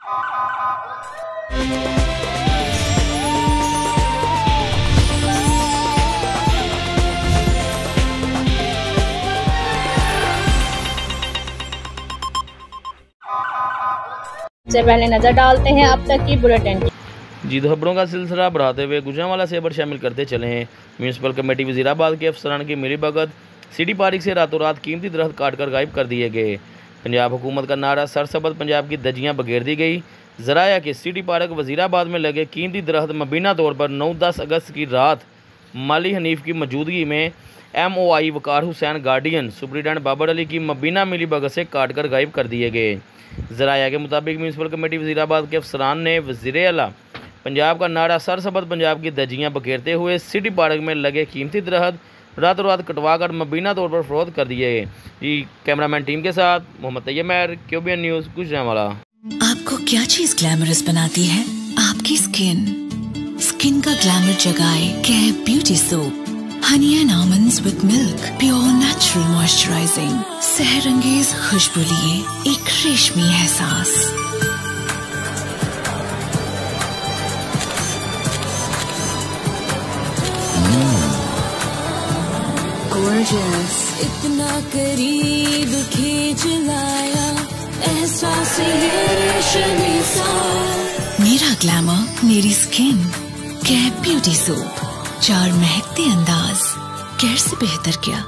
से पहले नजर डालते हैं अब तक की बुलेटिन। जी तो खबरों का सिलसिला बढ़ाते हुए गुजरांवाला से खबर शामिल करते चले हैं। म्यूनसिपल कमेटी वजीराबाद के अफसरान की मिलीभगत सिटी पार्क से रातों रात कीमती दरख्त काटकर गायब कर दिए गए। पंजाब हुकूमत का नारा सरसब्ज़ पंजाब की धज्जियां बखेर दी गई। ज़राया कि सिटी पार्क वजीराबाद में लगे कीमती दरख्त मुबीना तौर पर 9-10 अगस्त की रात माली हनीफ की मौजूदगी में MOI वकार हुसैन गार्डियन सुप्रीडेंट बाबर अली की मुबीना मिलीभगत से काटकर गायब कर दिए गए। ज़राया के मुताबिक म्यूनसिपल कमेटी वजीराबाद के अफसरान ने वज़ीर आला पंजाब का नारा सरसब्ज़ पंजाब की धज्जियां बखेरते हुए सिटी पार्क में लगे कीमती दरख्त रातों रात कटवा कर मुबीना तौर पर फरोख्त कर दिए गए। जी कैमरामैन टीम के साथ मोहम्मद तैयब मेहर, QBN न्यूज़ गुजरांवाला। आपको क्या चीज ग्लैमरस बनाती है? आपकी स्किन। स्किन का ग्लैमर जगाए Cap beauty soap. Honey and almonds with milk, pure natural moisturising, सहरंगेज खुशबू लिए एक रेशमी एहसास। Gorgeous, इतना करीब खींच लाया एहसास ये रेशमी सा। मेरा ग्लैमर मेरी स्किन, कैप ब्यूटी सोप, 4 महकते अंदाज, कैर से बेहतर क्या?